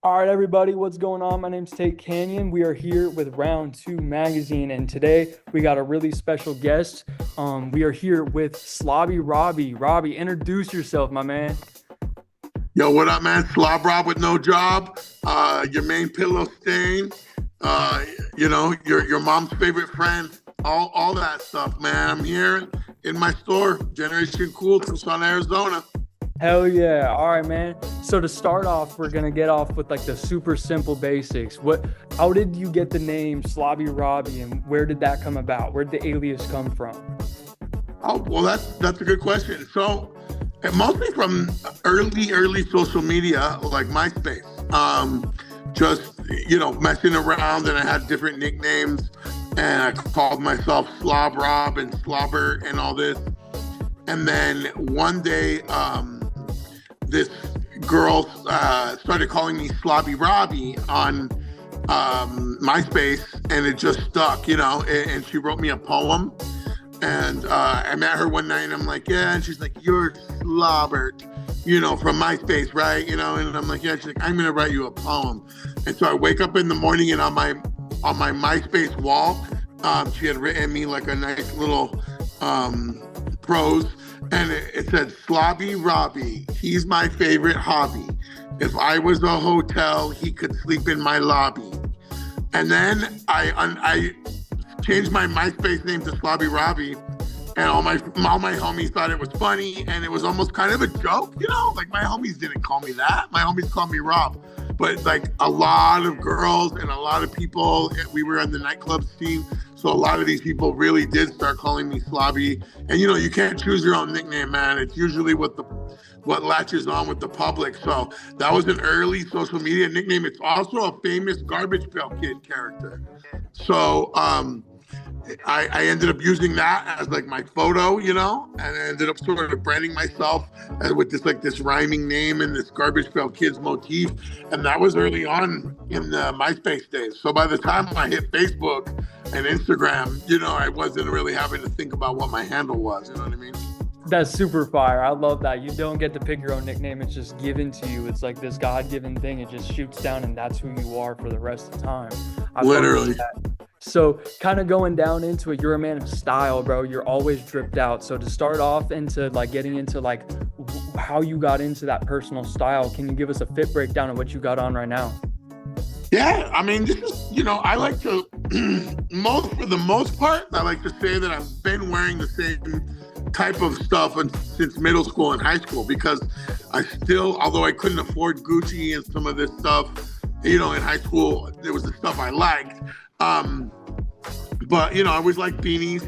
All right, everybody, what's going on? My name's Tate Canyon. We are here with Round 2 Magazine, and today we got a really special guest. We are here with Slobby Robby. Robbie, introduce yourself, my man. Yo, what up, man? Slob Rob with no job. Your main pillow stain. Your mom's favorite friend. All that stuff, man. I'm here in my store, Generation Cool, Tucson, Arizona. Hell yeah. All right, man. So to start off, we're gonna get off with like the super simple basics. How did you get the name Slobby Robby, and where did that come about? Where did the alias come from? Oh, well, that's a good question. So, mostly from early social media, like MySpace. Just, messing around, and I had different nicknames, and I called myself Slob Rob and Slobber and all this. And then one day, this girl started calling me Slobby Robby on MySpace, and it just stuck, and she wrote me a poem. And I met her one night, and I'm like, yeah. And she's like, you're Slobbert, from MySpace, right? And I'm like, yeah. She's like, I'm going to write you a poem. And so I wake up in the morning, and on my MySpace wall, she had written me like a nice little prose. And it said, Slobby Robby, he's my favorite hobby. If I was a hotel, he could sleep in my lobby. And then I changed my MySpace name to Slobby Robby, and all my homies thought it was funny, and it was almost kind of a joke, like my homies didn't call me that. My homies called me Rob. But like a lot of girls and a lot of people, we were on the nightclub scene, so a lot of these people really did start calling me Slobby. And you can't choose your own nickname, man. It's usually what latches on with the public. So that was an early social media nickname. It's also a famous Garbage Pail Kid character. So I ended up using that as like my photo, and I ended up sort of branding myself with this rhyming name and this Garbage Pail Kids motif. And that was early on in the MySpace days. So by the time I hit Facebook and Instagram, I wasn't really having to think about what my handle was. You know what I mean? That's super fire. I love that. You don't get to pick your own nickname. It's just given to you. It's like this God-given thing. It just shoots down, and that's who you are for the rest of the time. Literally. So kind of going down into it, you're a man of style, bro. You're always dripped out. So to start off into like getting into like how you got into that personal style, can you give us a fit breakdown of what you got on right now? Yeah, I mean, this is, I like to, for the most part, I like to say that I've been wearing the same type of stuff since middle school and high school, because I still, although I couldn't afford Gucci and some of this stuff, in high school, there was the stuff I liked. But, I always liked beanies,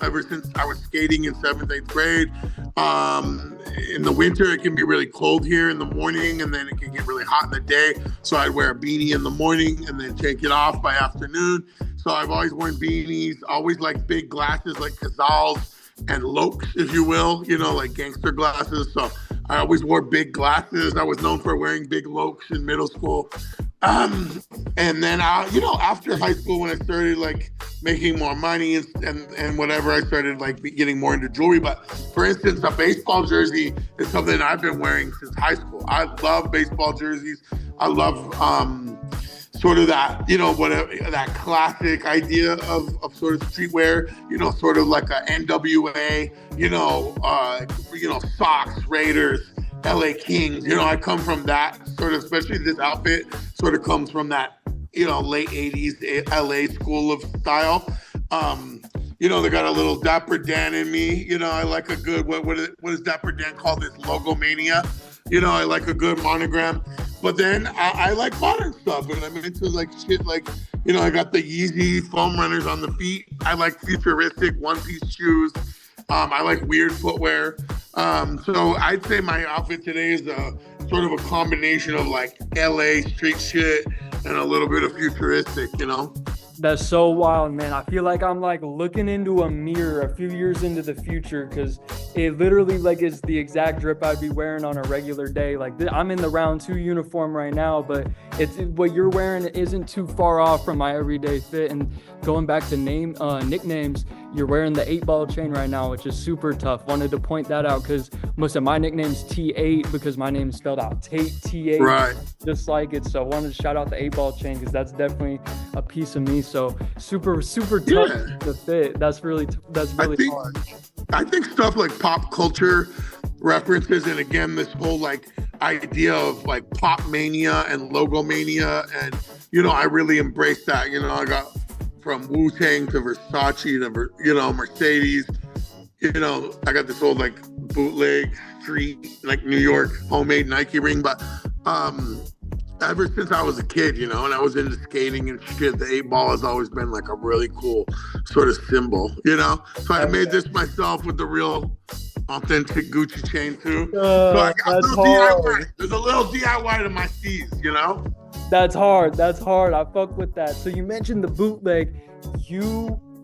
ever since I was skating in 7th, 8th grade. In the winter, it can be really cold here in the morning, and then it can get really hot in the day. So I'd wear a beanie in the morning and then take it off by afternoon. So I've always worn beanies, always liked big glasses like Cazals and Lokes, if you will, like gangster glasses. So I always wore big glasses. I was known for wearing big Lokes in middle school. And then, after high school, when I started like making more money and whatever, I started like getting more into jewelry. But for instance, a baseball jersey is something I've been wearing since high school. I love baseball jerseys. I love sort of that, whatever, that classic idea of sort of streetwear, sort of like a NWA, Sox, Raiders, LA Kings. I come from that sort of, especially this outfit sort of comes from that, late 80s LA school of style. They got a little Dapper Dan in me. I like a good, what is Dapper Dan called, this logomania? I like a good monogram. But then I like modern stuff, and I'm into like shit like, I got the Yeezy foam runners on the feet. I like futuristic one-piece shoes. I like weird footwear. So I'd say my outfit today is sort of a combination of like LA street shit and a little bit of futuristic, That's so wild, man. I feel like I'm like looking into a mirror a few years into the future, because it literally like is the exact drip I'd be wearing on a regular day. Like I'm in the round 2 uniform right now, but it's what you're wearing isn't too far off from my everyday fit. And going back to nicknames, you're wearing the 8-ball chain right now, which is super tough. Wanted to point that out because most of my nickname's T8 because my name's spelled out Tate, T8, Right. just like it. So I wanted to shout out the 8-ball chain because that's definitely a piece of me. So super tough Yeah. to fit. That's really hard. I think stuff like pop culture references, and again, this whole like idea of like pop mania and logo mania, and I really embrace that. I got from Wu-Tang to Versace to Mercedes. I got this old like bootleg street like New York homemade Nike ring, but ever since I was a kid, and I was into skating and shit, the 8-ball has always been like a really cool sort of symbol, So I made this myself with the real authentic Gucci chain too. So I got that's a little DIY. hard. There's a little DIY to my C's, That's hard. I fuck with that. So you mentioned the bootleg.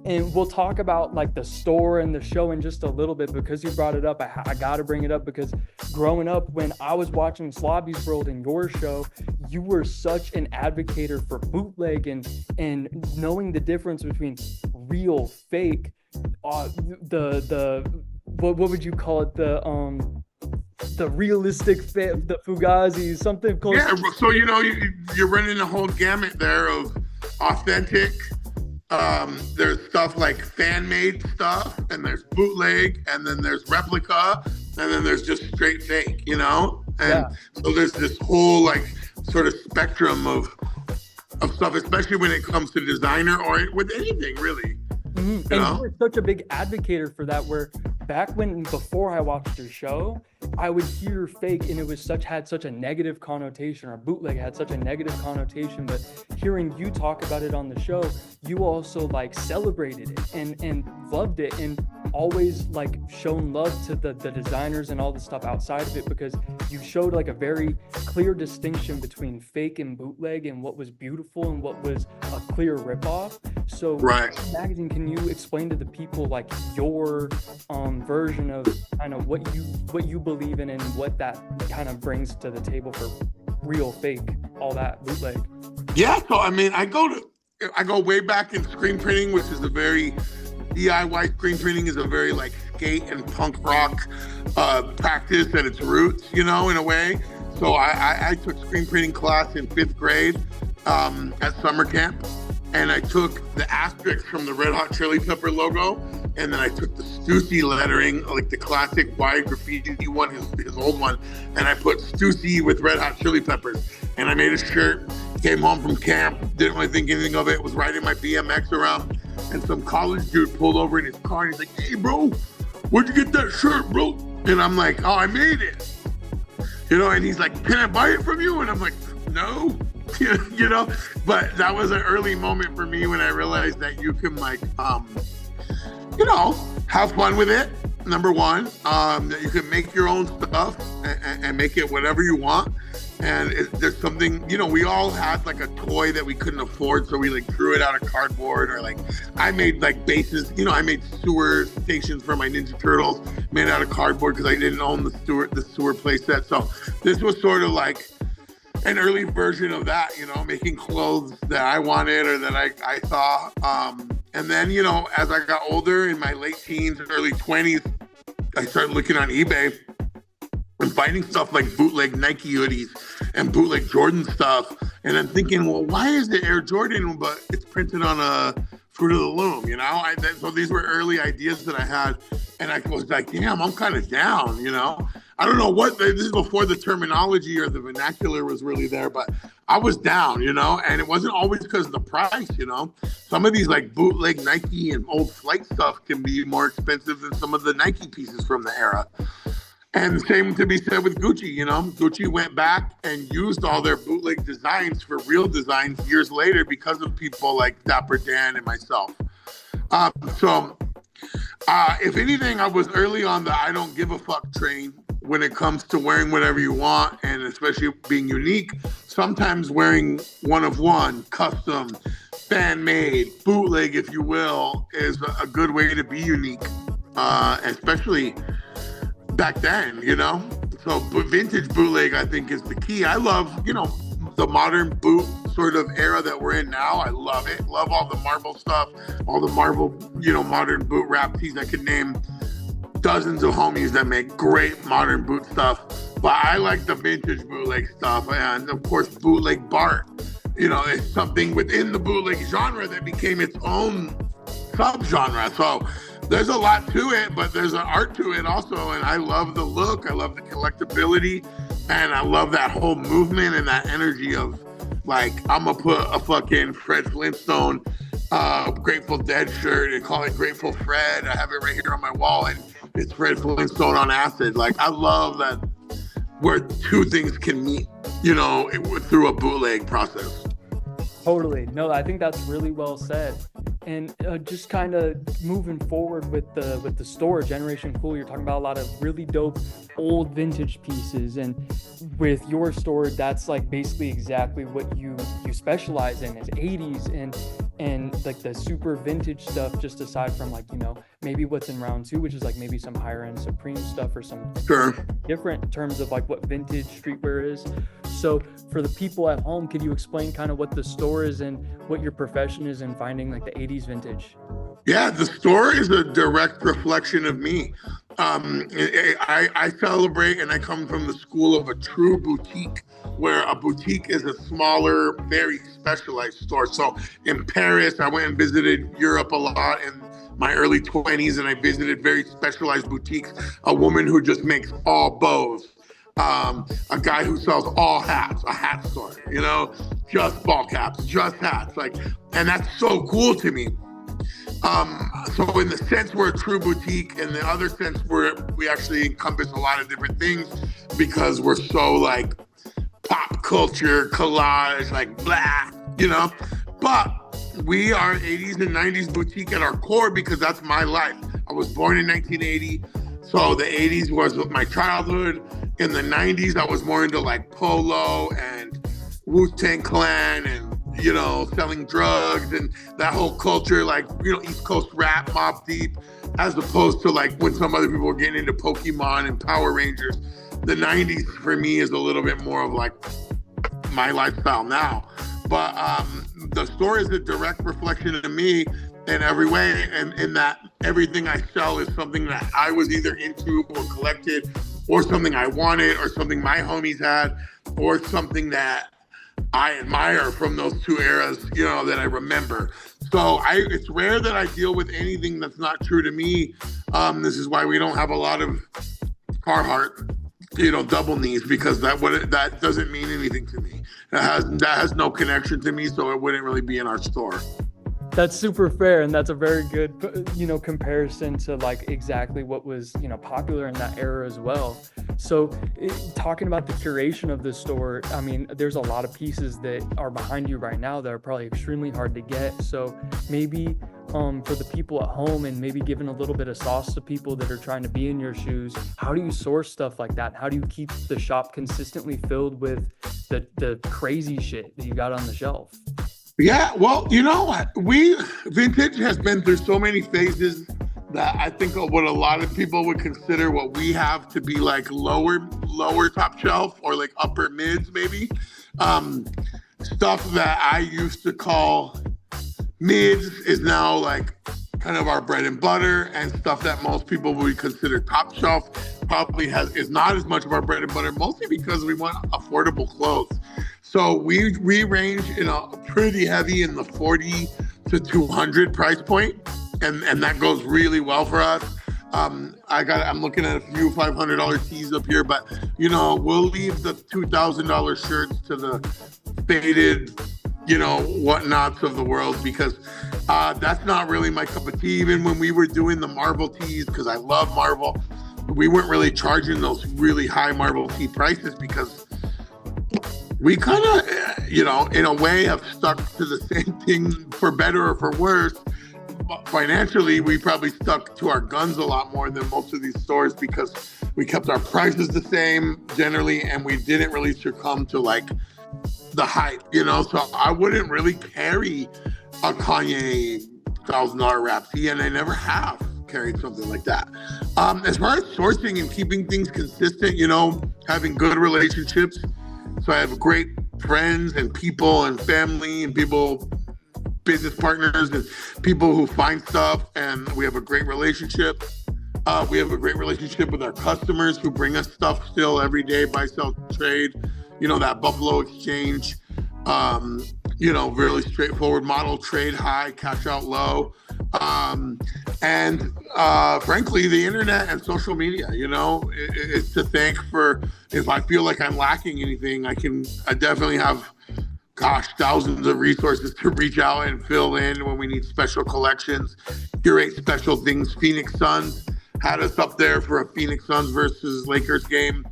And we'll talk about like the store and the show in just a little bit because you brought it up. I got to bring it up because growing up, when I was watching Slobby's World and your show, you were such an advocate for bootleg and knowing the difference between real, fake, what would you call it? The realistic fit, the Fugazi, something close. Yeah, so you're running a whole gamut there of authentic. There's stuff like fan-made stuff, and there's bootleg, and then there's replica, and then there's just straight fake, And so there's this whole like sort of spectrum of stuff, especially when it comes to designer or with anything really. Mm-hmm. And you were such a big advocate for that, where before I watched your show, I would hear fake and it had such a negative connotation, or bootleg had such a negative connotation. But hearing you talk about it on the show, you also like celebrated it and loved it, and always like shown love to the designers and all the stuff outside of it, because you showed like a very clear distinction between fake and bootleg and what was beautiful and what was a clear ripoff. So right. Magazine, can you explain to the people like your version of kind of what you believe in and what that kind of brings to the table for real, fake, all that bootleg? Yeah, so I mean, I go way back in screen printing, which is a very DIY screen printing is a very like skate and punk rock practice at its roots, in a way. So I took screen printing class in 5th grade at summer camp, and I took the asterisk from the Red Hot Chili Pepper logo, and then I took the Stussy lettering, like the classic wide graffiti one, his old one, and I put Stussy with Red Hot Chili Peppers, and I made a shirt. Came home from camp, didn't really think anything of it, was riding my BMX around, and some college dude pulled over in his car, and he's like, "Hey, bro, where'd you get that shirt, bro?" And I'm like, "Oh, I made it." And he's like, "Can I buy it from you?" And I'm like, "No." But that was an early moment for me when I realized that you can like, have fun with it. Number one, that you can make your own stuff and make it whatever you want. And there's something, we all had like a toy that we couldn't afford, so we like drew it out of cardboard, or like I made like bases, I made sewer stations for my Ninja Turtles made out of cardboard because I didn't own the sewer play set. So this was sort of like an early version of that, making clothes that I wanted or that I saw. And then, as I got older in my late teens, early 20s, I started looking on eBay and finding stuff like bootleg Nike hoodies and bootleg Jordan stuff. And I'm thinking, well, why is it Air Jordan, but it's printed on a Fruit of the Loom, So these were early ideas that I had. And I was like, damn, I'm kind of down, I don't know this is before the terminology or the vernacular was really there, but I was down, and it wasn't always because of the price, Some of these like bootleg Nike and old Flight stuff can be more expensive than some of the Nike pieces from the era. And the same to be said with Gucci, Gucci went back and used all their bootleg designs for real designs years later because of people like Dapper Dan and myself. If anything, I was early on the I don't give a fuck train when it comes to wearing whatever you want, and especially being unique. Sometimes wearing one of one, custom, fan-made, bootleg, if you will, is a good way to be unique, especially back then, So vintage bootleg, I think, is the key. I love, the modern boot sort of era that we're in now. I love it. Love all the Marvel stuff, all the Marvel, modern boot wrap tees. I could name dozens of homies that make great modern boot stuff, but I like the vintage bootleg stuff. And of course, bootleg Bart, it's something within the bootleg genre that became its own subgenre. So there's a lot to it, but there's an art to it also. And I love the look. I love the collectability. And I love that whole movement and that energy of, like, I'm going to put a fucking Fred Flintstone Grateful Dead shirt and call it Grateful Fred. I have it right here on my wall, and it's Fred Flintstone on acid. Like, I love that where two things can meet, through a bootleg process. Totally. No, I think that's really well said. And just kind of moving forward with the store, Generation Cool, you're talking about a lot of really dope old vintage pieces. And with your store, that's like basically exactly what you specialize in, is 80s and like the super vintage stuff, just aside from like, maybe what's in round two, which is like maybe some higher end Supreme stuff or some different terms of like what vintage streetwear is. So for the people at home, could you explain kind of what the store is and what your profession is in finding like the 80s vintage? Yeah, the store is a direct reflection of me. I celebrate, and I come from the school of a true boutique, where a boutique is a smaller, very specialized store. So in Paris, I went and visited Europe a lot in my early 20s, and I visited very specialized boutiques. A woman who just makes all bows. A guy who sells all hats, a hat store, just ball caps, just hats, and that's so cool to me. So in the sense we're a true boutique, in the other sense we actually encompass a lot of different things because we're so like pop culture, collage, like blah, but we are 80s and 90s boutique at our core because that's my life. I was born in 1980. So the 80s was my childhood. In the 90s, I was more into like Polo and Wu-Tang Clan and, selling drugs and that whole culture, like, East Coast rap, Mobb Deep, as opposed to like when some other people were getting into Pokemon and Power Rangers. The 90s for me is a little bit more of like my lifestyle now. But the store is a direct reflection of me in every way, and in that everything I sell is something that I was either into or collected, or something I wanted, or something my homies had, or something that I admire from those two eras, that I remember. So it's rare that I deal with anything that's not true to me. This is why we don't have a lot of Carhartt, double knees, because that doesn't mean anything to me. That has no connection to me, so it wouldn't really be in our store. That's super fair, and that's a very good, comparison to like exactly what was, popular in that era as well. So talking about the curation of the store, I mean, there's a lot of pieces that are behind you right now that are probably extremely hard to get. So maybe for the people at home, and maybe giving a little bit of sauce to people that are trying to be in your shoes, how do you source stuff like that? How do you keep the shop consistently filled with the crazy shit that you got on the shelf? Yeah, well, vintage has been through so many phases that I think of what a lot of people would consider what we have to be like lower top shelf, or like upper mids maybe. Stuff that I used to call mids is now like kind of our bread and butter, and stuff that most people would consider top shelf probably is not as much of our bread and butter, mostly because we want affordable clothes. So we range pretty heavy in the 40 to 200 price point, and that goes really well for us. I'm looking at a few $500 tees up here, but we'll leave the $2,000 shirts to the faded, whatnots of the world, because that's not really my cup of tea. Even when we were doing the Marvel tees, because I love Marvel, we weren't really charging those really high Marvel tee prices because we kind of, in a way have stuck to the same thing, for better or for worse. Financially, we probably stuck to our guns a lot more than most of these stores, because we kept our prices the same generally, and we didn't really succumb to like the hype, So I wouldn't really carry a Kanye $1,000 rap tee, and I never have carried something like that. As far as sourcing and keeping things consistent, having good relationships. So I have a great friends and people and family and people, business partners and people who find stuff, and we have a great relationship. We have a great relationship with our customers who bring us stuff still every day, buy, sell, trade. That Buffalo exchange. Really straightforward model, trade high, cash out low. And frankly, the internet and social media, it's to thank for, if I feel like I'm lacking anything, I definitely have, thousands of resources to reach out and fill in when we need special collections, curate special things. Phoenix Suns had us up there for a Phoenix Suns versus Lakers game,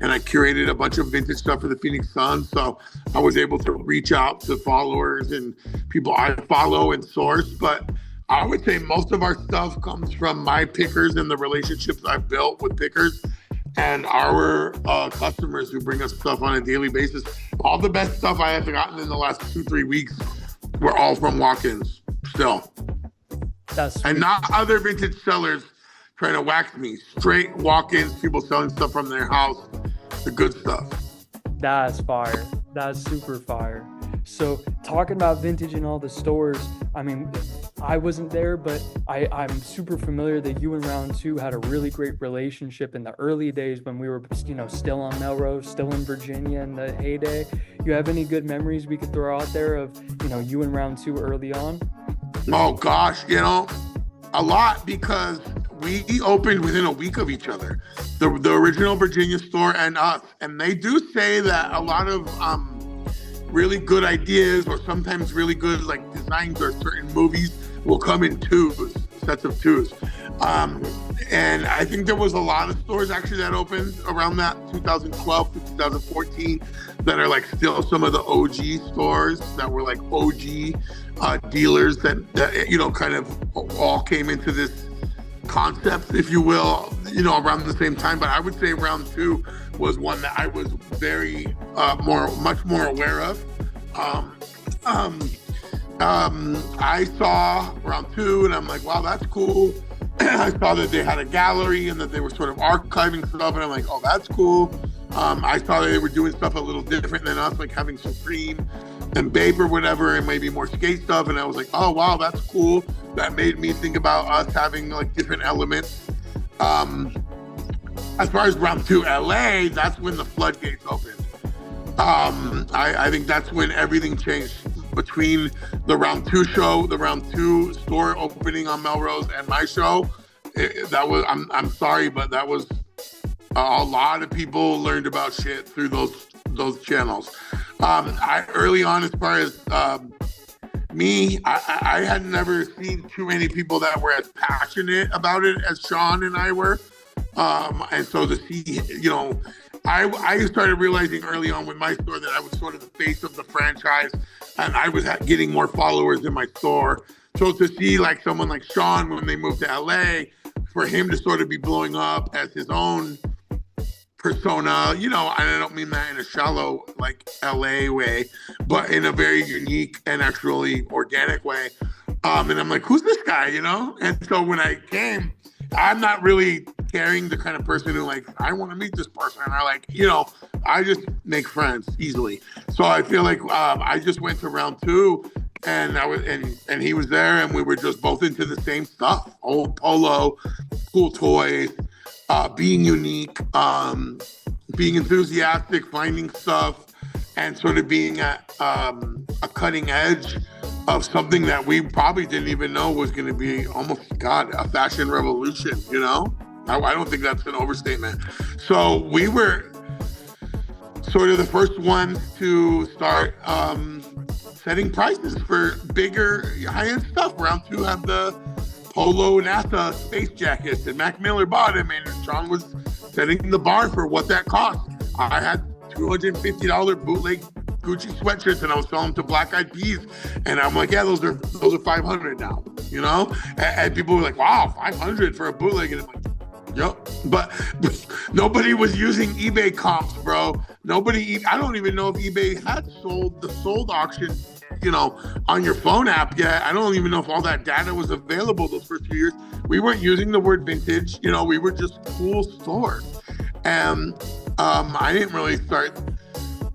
and I curated a bunch of vintage stuff for the Phoenix Suns. So I was able to reach out to followers and people I follow and source. But I would say most of our stuff comes from my pickers and the relationships I've built with pickers and our customers who bring us stuff on a daily basis. All the best stuff I have gotten in the last 2-3 weeks were all from walk-ins still. That's sweet. And not other vintage sellers trying to wax me. Straight walk-ins, people selling stuff from their house, the good stuff. That's fire. That's super fire. So talking about vintage in all the stores, I mean, I wasn't there, but I'm super familiar that you and Round 2 had a really great relationship in the early days when we were, still on Melrose, still in Virginia in the heyday. You have any good memories we could throw out there of, you and Round 2 early on? Oh gosh, a lot, because we opened within a week of each other, the original Virginia store and us. And they do say that a lot of really good ideas, or sometimes really good designs or certain movies, will come in sets of twos. And I think there was a lot of stores actually that opened around that 2012 to 2014 that are still some of the OG stores that were OG dealers that kind of all came into this concept, if you will, around the same time. But I would say Round 2 was one that I was very much more aware of. I saw Round 2 and I'm like, wow, that's cool. I saw that they had a gallery and that they were sort of archiving stuff, and I'm like, oh, that's cool. I saw that they were doing stuff a little different than us, like having Supreme and Bape or whatever, and maybe more skate stuff. And I was like, oh, wow, that's cool. That made me think about us having different elements. As far as Round 2 LA, that's when the floodgates opened. I think that's when everything changed between the Round 2 show, the Round 2 store opening on Melrose, and my show. I'm sorry, but that was a lot of people learned about shit through those channels. Early on, as far as me, I had never seen too many people that were as passionate about it as Sean and I were. And so to see, I started realizing early on with my store that I was sort of the face of the franchise, and I was getting more followers in my store. So to see someone like Sean, when they moved to LA, for him to sort of be blowing up as his own persona, and I don't mean that in a shallow LA way, but in a very unique and actually organic way. And I'm like, who's this guy, And so when I came, I'm not really carrying the kind of person who I want to meet this person. I just make friends easily. So I feel like I just went to Round 2 and and he was there, and we were just both into the same stuff. Old polo, cool toys, being unique, being enthusiastic, finding stuff, and sort of being at a cutting edge of something that we probably didn't even know was going to be a fashion revolution, I don't think that's an overstatement. So we were sort of the first ones to start setting prices for bigger high-end stuff. Round 2 had the Polo NASA space jackets, and Mac Miller bought him, and Sean was setting the bar for what that cost. I had $250 bootleg Gucci sweatshirts, and I was selling them to Black Eyed Peas, and I'm like, yeah, those are $500 now, and people were like, wow, $500 for a bootleg, and I'm like, yep. But nobody was using eBay comps, bro. I don't even know if eBay had sold the sold auction, on your phone app yet. I don't even know if all that data was available those first few years. We weren't using the word vintage, we were just cool stores. And I didn't really start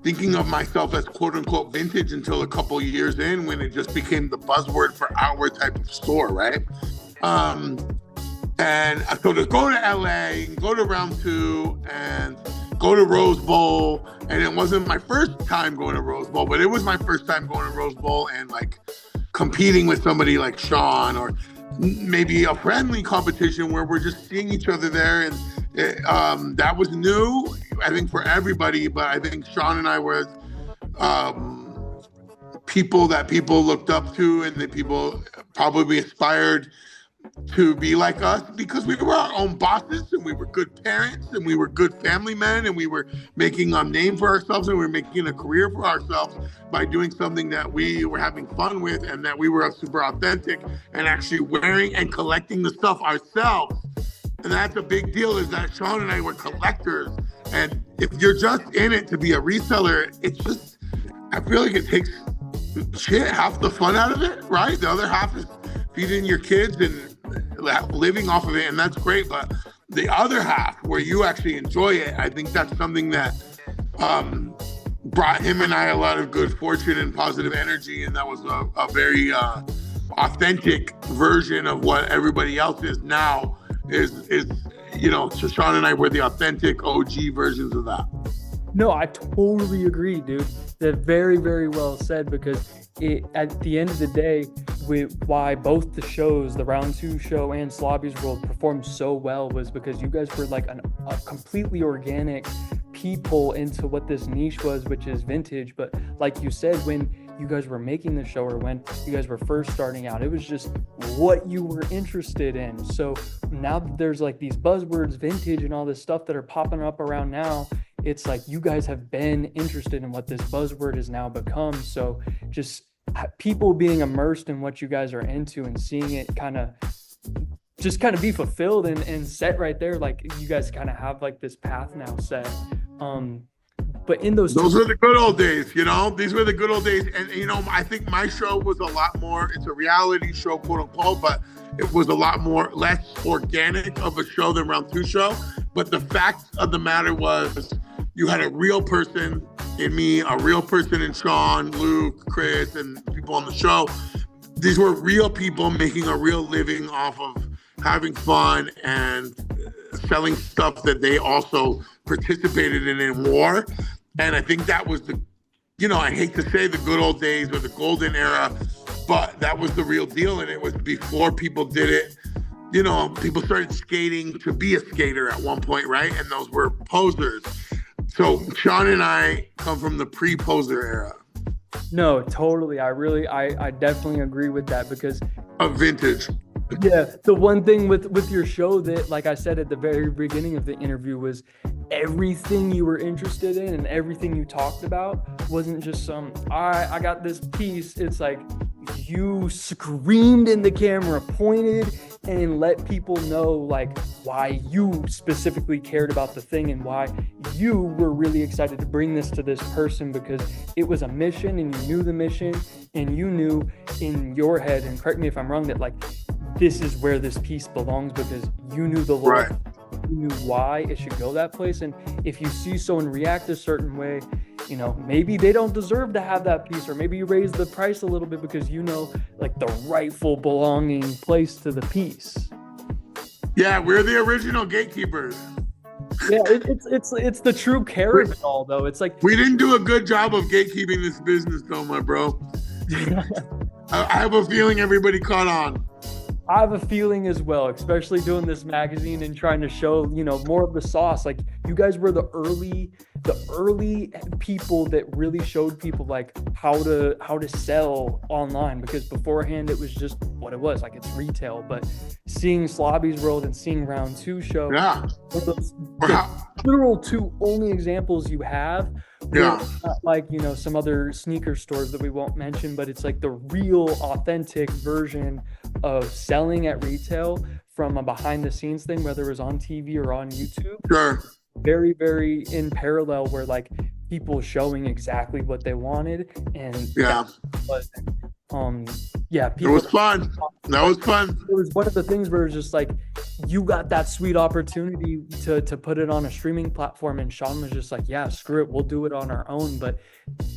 thinking of myself as quote unquote vintage until a couple years in, when it just became the buzzword for our type of store, right? And so to go to LA and go to round two and go to Rose Bowl, and it wasn't my first time going to Rose Bowl, but it was my first time going to Rose Bowl and like competing with somebody like Sean, or maybe a friendly competition where we're just seeing each other there. And that was new, I think, for everybody. But I think Sean and I were people that people looked up to, and that people probably aspired to be like us, because we were our own bosses, and we were good parents, and we were good family men, and we were making a name for ourselves, and we were making a career for ourselves by doing something that we were having fun with, and that we were super authentic and actually wearing and collecting the stuff ourselves. And that's a big deal, is that Sean and I were collectors. And if you're just in it to be a reseller, it's just, I feel like it takes half the fun out of it, right? The other half is feeding your kids and living off of it, and that's great. But the other half, where you actually enjoy it, I think that's something that brought him and I a lot of good fortune and positive energy, and that was a very authentic version of what everybody else is now. So Sean and I were the authentic OG versions of that. No, I totally agree, dude. That's very, very well said, because at the end of the day, why both the shows, the round two show and Slobby's World, performed so well was because you guys were like a completely organic peephole into what this niche was, which is vintage. But like you said, when you guys were making the show, or when you guys were first starting out, it was just what you were interested in. So now that there's like these buzzwords, vintage and all this stuff that are popping up around now, it's like you guys have been interested in what this buzzword has now become. So just people being immersed in what you guys are into and seeing it kind of be fulfilled and set right there. Like you guys kind of have like this path now set. But in those were the good old days, these were the good old days. And, I think my show was a lot more, it's a reality show, quote unquote, but it was a lot less organic of a show than round two show. But the fact of the matter was, you had a real person in me, a real person in Sean, Luke, Chris, and people on the show. These were real people making a real living off of having fun and selling stuff that they also participated in and wore. And I think that was I hate to say the good old days or the golden era, but that was the real deal. And it was before people did it. People started skating to be a skater at one point, right? And those were posers. So Sean and I come from the pre-poser era. No, totally. I definitely agree with that, because of vintage. Yeah, the one thing with your show that, like I said at the very beginning of the interview, was everything you were interested in and everything you talked about wasn't just I got this piece. It's like you screamed in the camera, pointed, and let people know like why you specifically cared about the thing and why you were really excited to bring this to this person, because it was a mission and you knew the mission and you knew in your head, and correct me if I'm wrong, that like this is where this piece belongs, because you knew the Lord, right. You knew why it should go that place. And if you see someone react a certain way, maybe they don't deserve to have that piece, or maybe you raise the price a little bit because like the rightful belonging place to the piece. Yeah, we're the original gatekeepers. Yeah, it's the true carousel though. It's like we didn't do a good job of gatekeeping this business though, my bro. I have a feeling everybody caught on. I have a feeling as well, especially doing this magazine and trying to show, more of the sauce. Like you guys were the early people that really showed people like how to sell online, because beforehand it was just what it was, like it's retail. But seeing Slobby's World and seeing round two show, those literal two only examples you have. Yeah. Not like, some other sneaker stores that we won't mention, but it's like the real authentic version of selling at retail from a behind the scenes thing, whether it was on TV or on YouTube. Sure. Very, very in parallel, where like people showing exactly what they wanted. And yeah. But Yeah, It people. was fun. That was fun. It was one of the things where it's just like you got that sweet opportunity to put it on a streaming platform, and Sean was just like, "Yeah, screw it, we'll do it on our own." But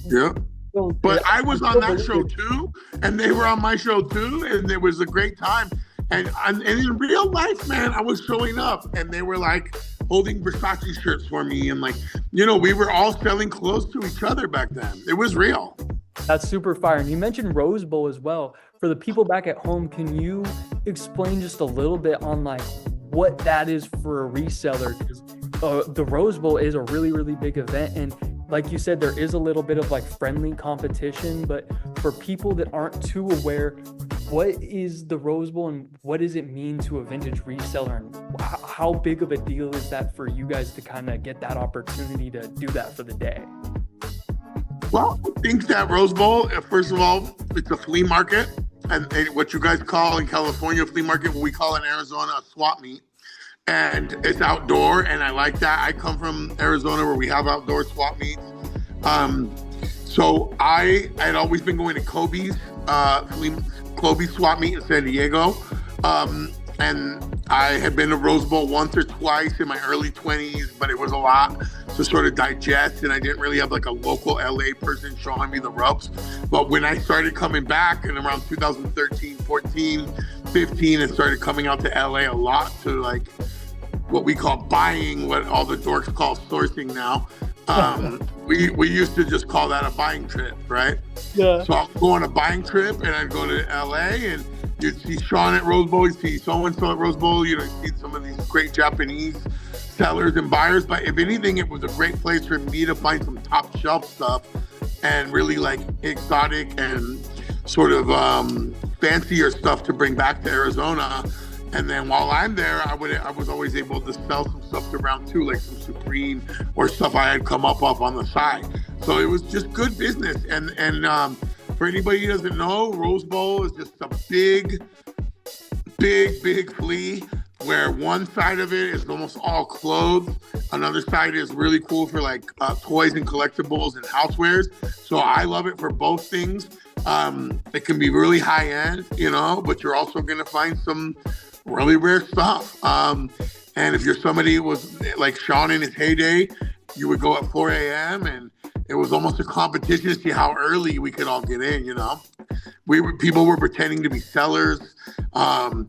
Yeah. still, But I I was on still that believe show it. too, and they were on my show too, and it was a great time. And in real life, man, I was showing up, and they were like holding Versace shirts for me, and like, we were all selling clothes to each other back then. It was real. That's super fire. And you mentioned Rose Bowl as well. For the people back at home, can you explain just a little bit on like what that is for a reseller? Because the Rose Bowl is a really, really big event. And like you said, there is a little bit of like friendly competition. But for people that aren't too aware, what is the Rose Bowl and what does it mean to a vintage reseller? And how big of a deal is that for you guys to kind of get that opportunity to do that for the day? Well, I think that Rose Bowl, first of all, it's a flea market, and what you guys call in California a flea market, what we call in Arizona a swap meet. And it's outdoor, and I like that. I come from Arizona where we have outdoor swap meets. So I had always been going to Kobe's swap meet in San Diego. And I had been to Rose Bowl once or twice in my early 20s, but it was a lot to sort of digest, and I didn't really have like a local LA person showing me the ropes. But when I started coming back in around 2013, 14, 15, and started coming out to LA a lot to like what we call buying, what all the dorks call sourcing now. We used to just call that a buying trip, right? Yeah. So I'd go on a buying trip, and I'd go to LA, and you'd see Sean at Rose Bowl, you'd see so-and-so at Rose Bowl, you'd see some of these great Japanese sellers and buyers. But if anything, it was a great place for me to find some top shelf stuff and really like exotic and sort of fancier stuff to bring back to Arizona. And then while I'm there, I was always able to sell some stuff around too, like some Supreme or stuff I had come up on the side. So it was just good business. And for anybody who doesn't know, Rose Bowl is just a big flea where one side of it is almost all clothes. Another side is really cool for like toys and collectibles and housewares. So I love it for both things. It can be really high end, but you're also going to find some really rare stuff. And if you're somebody who was like Sean in his heyday, you would go at 4 a.m. and it was almost a competition to see how early we could all get in, People were pretending to be sellers.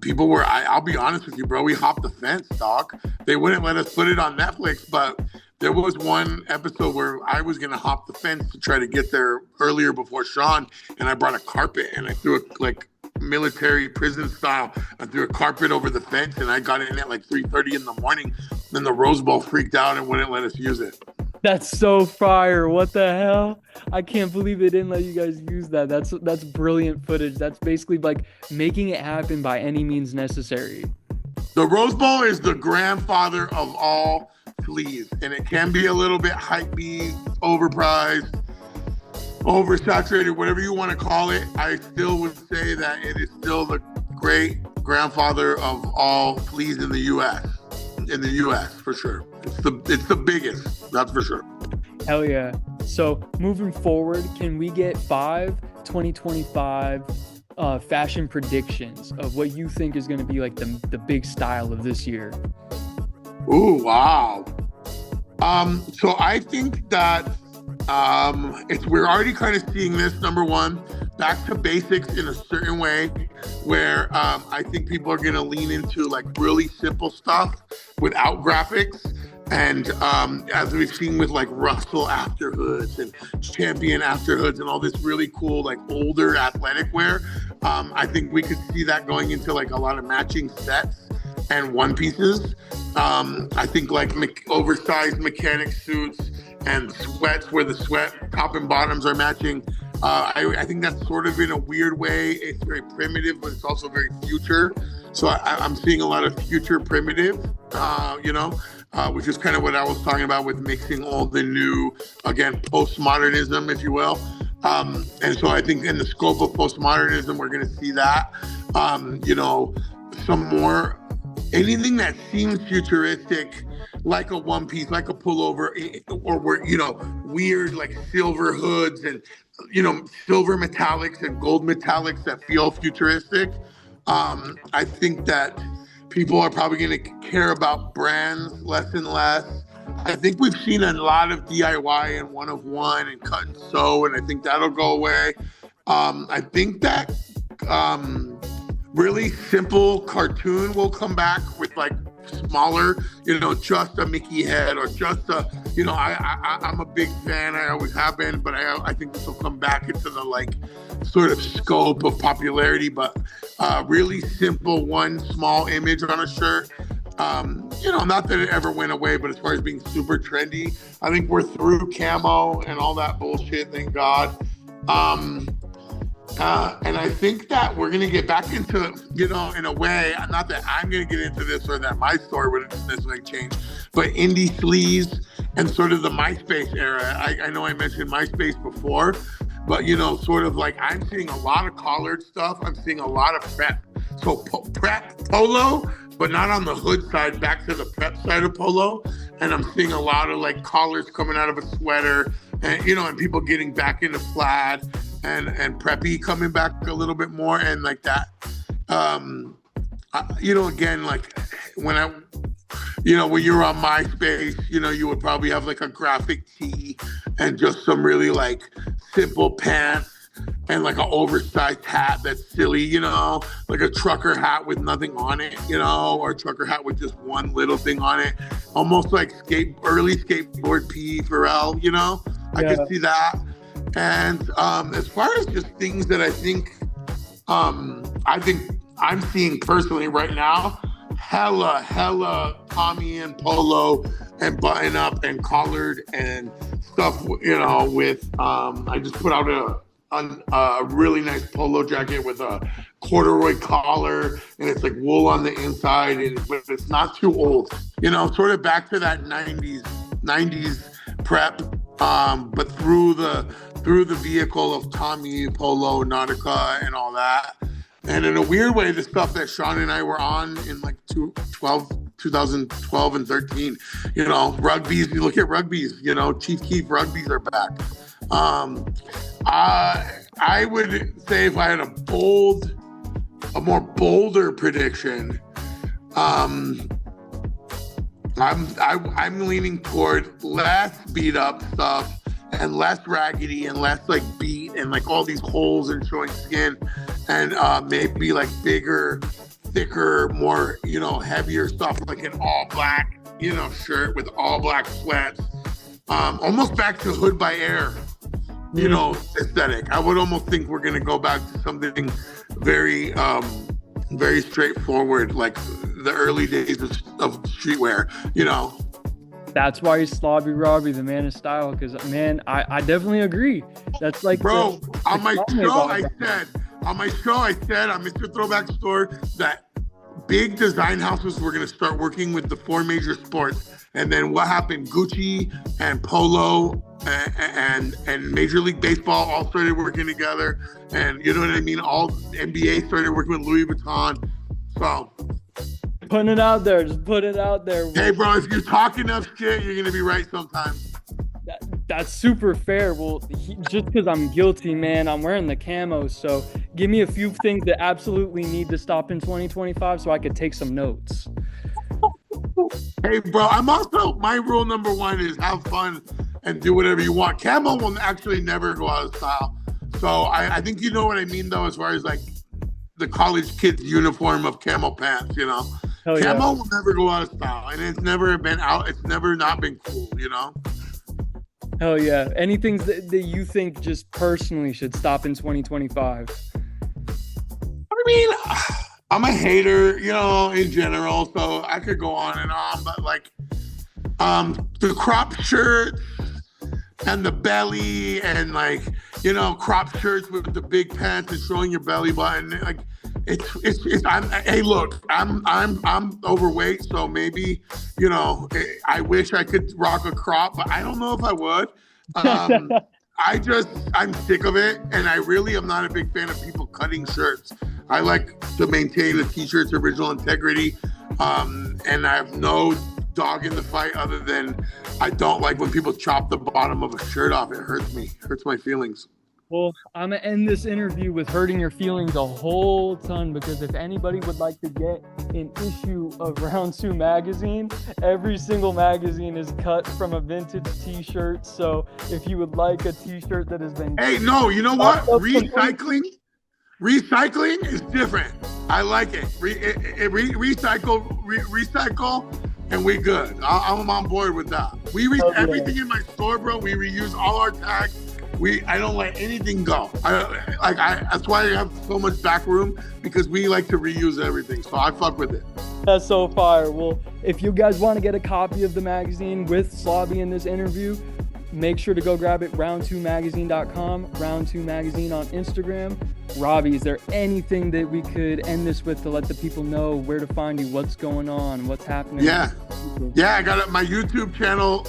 People were, I'll be honest with you, bro, we hopped the fence, dog. They wouldn't let us put it on Netflix, but there was one episode where I was going to hop the fence to try to get there earlier before Sean, and I brought a carpet, and I threw it like military prison style. I threw a carpet over the fence, and I got in at like 3:30 in the morning. Then the Rose Bowl freaked out and wouldn't let us use it. That's so fire. What the hell? I can't believe they didn't let you guys use that. That's brilliant footage. That's basically like making it happen by any means necessary. The Rose Bowl is the grandfather of all fleas, and it can be a little bit hype-y, overpriced, oversaturated, whatever you want to call it. I still would say that it is still the great grandfather of all fleas in the U.S. In the U.S. for sure. It's the biggest, that's for sure. Hell yeah. So moving forward, can we get 2025 fashion predictions of what you think is going to be like the big style of this year? Ooh, wow. So I think that we're already kind of seeing this, number one, back to basics in a certain way, where I think people are going to lean into like really simple stuff without graphics. And as we've seen with like Russell afterhoods and Champion afterhoods and all this really cool like older athletic wear, I think we could see that going into like a lot of matching sets and one pieces. I think like oversized mechanic suits and sweats where the sweat top and bottoms are matching. I think that's sort of in a weird way. It's very primitive, but it's also very future. So I'm seeing a lot of future primitive, which is kind of what I was talking about with mixing all the new, again, postmodernism, if you will. And so I think in the scope of postmodernism, we're going to see that, some more, anything that seems futuristic, like a one piece, like a pullover, or weird like silver hoods and silver metallics and gold metallics that feel futuristic. I think that people are probably going to care about brands less and less. I think we've seen a lot of DIY and one of one and cut and sew, and I think that'll go away. I think that really simple cartoon will come back with like smaller, just a Mickey head or just I'm a big fan. I always have been, but I think this will come back into the like sort of scope of popularity, but really simple, one small image on a shirt. Not that it ever went away, but as far as being super trendy, I think we're through camo and all that bullshit, thank God. And I think that we're going to get back into, in a way, not that I'm going to get into this or that my story would necessarily change, but indie sleaze and sort of the MySpace era. I know I mentioned MySpace before, but, sort of like I'm seeing a lot of collared stuff. I'm seeing a lot of prep. So prep polo, but not on the hood side, back to the prep side of polo. And I'm seeing a lot of like collars coming out of a sweater and, and people getting back into plaid. And preppy coming back a little bit more and like that. Again, like when you're on MySpace, you would probably have like a graphic tee and just some really like simple pants and like an oversized hat that's silly, like a trucker hat with nothing on it, or a trucker hat with just one little thing on it. Almost like early skateboard P. Pharrell, I could see that. And as far as just things that I think I'm seeing personally right now, hella Tommy and polo and button up and collared and stuff, with I just put out a really nice polo jacket with a corduroy collar and it's like wool on the inside, but it's not too old, sort of back to that 90s prep, but through the vehicle of Tommy, polo, Nautica, and all that. And in a weird way, the stuff that Sean and I were on in like 2012 and 13, rugbies, you look at rugbies, Chief Keef rugbies are back. I would say if I had a more bolder prediction, I'm leaning toward less beat up stuff and less raggedy and less like beat and like all these holes and showing skin and maybe like bigger, thicker, more, heavier stuff like an all black, shirt with all black sweats. Almost back to Hood by Air, aesthetic. I would almost think we're going to go back to something very, very straightforward, like the early days of streetwear, That's why he's Slobby Robby, the man of style, because, man, I definitely agree. That's like... Bro, on my show, I said on Mr. Throwback Store that big design houses were going to start working with the four major sports. And then what happened? Gucci and Polo and Major League Baseball all started working together. And you know what I mean? All NBA started working with Louis Vuitton. So... putting it out there. Just put it out there. Hey, bro, if you talk enough shit, you're going to be right sometimes. That's super fair. Well, just because I'm guilty, man, I'm wearing the camo. So give me a few things that absolutely need to stop in 2025 so I could take some notes. Hey, bro, my rule number one is have fun and do whatever you want. Camo will actually never go out of style. So I think you know what I mean, though, as far as like the college kid's uniform of camo pants, Hell yeah. Camo will never go out of style, and it's never been out. It's never not been cool, Hell yeah. Anything that you think just personally should stop in 2025? I mean, I'm a hater, in general, so I could go on and on, but like the crop shirts and the belly and like, crop shirts with the big pants and showing your belly button, like hey, look, I'm overweight, so maybe, I wish I could rock a crop, but I don't know if I would. I'm sick of it, and I really am not a big fan of people cutting shirts. I like to maintain a t-shirt's original integrity, and I have no dog in the fight other than I don't like when people chop the bottom of a shirt off. It hurts me. It hurts my feelings. Well, I'm gonna end this interview with hurting your feelings a whole ton because if anybody would like to get an issue of Round Two magazine, every single magazine is cut from a vintage T-shirt. So if you would like a T-shirt that has been Hey, no, you know what? Recycling is different. I like it. Recycle, and we good. I'm on board with that. Everything in my store, bro. We reuse all our tags. I don't let anything go. That's why I have so much back room, because we like to reuse everything. So I fuck with it. That's so fire. Well, if you guys want to get a copy of the magazine with Slobby in this interview, make sure to go grab it. Round2magazine.com, Round2 Magazine on Instagram. Robby, is there anything that we could end this with to let the people know where to find you, what's going on, what's happening? Yeah, I got my YouTube channel,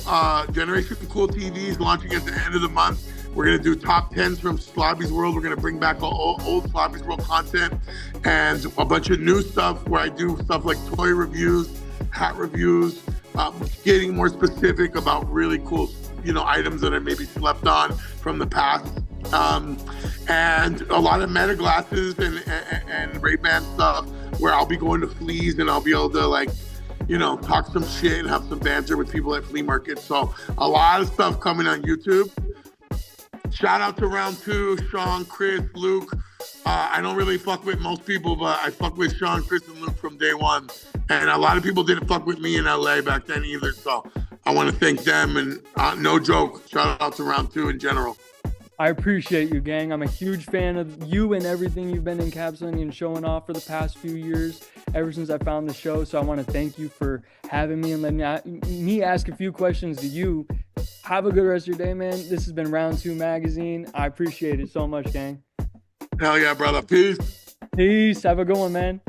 Generation Cool TV, is launching at the end of the month. We're going to do top 10s from Slobby's World. We're going to bring back old Slobby's World content and a bunch of new stuff where I do stuff like toy reviews, hat reviews, getting more specific about really cool, items that I maybe slept on from the past. And a lot of Meta glasses and Ray-Ban stuff where I'll be going to fleas and I'll be able to talk some shit and have some banter with people at flea markets. So a lot of stuff coming on YouTube. Shout out to Round Two, Sean, Chris, Luke. I don't really fuck with most people, but I fuck with Sean, Chris, and Luke from day one. And a lot of people didn't fuck with me in LA back then either. So I want to thank them. And no joke, shout out to Round Two in general. I appreciate you, gang. I'm a huge fan of you and everything you've been encapsulating and showing off for the past few years, ever since I found the show. So I want to thank you for having me and letting me ask a few questions to you. Have a good rest of your day, man. This has been Round Two Magazine. I appreciate it so much, gang. Hell yeah, brother. Peace. Peace. Have a good one, man.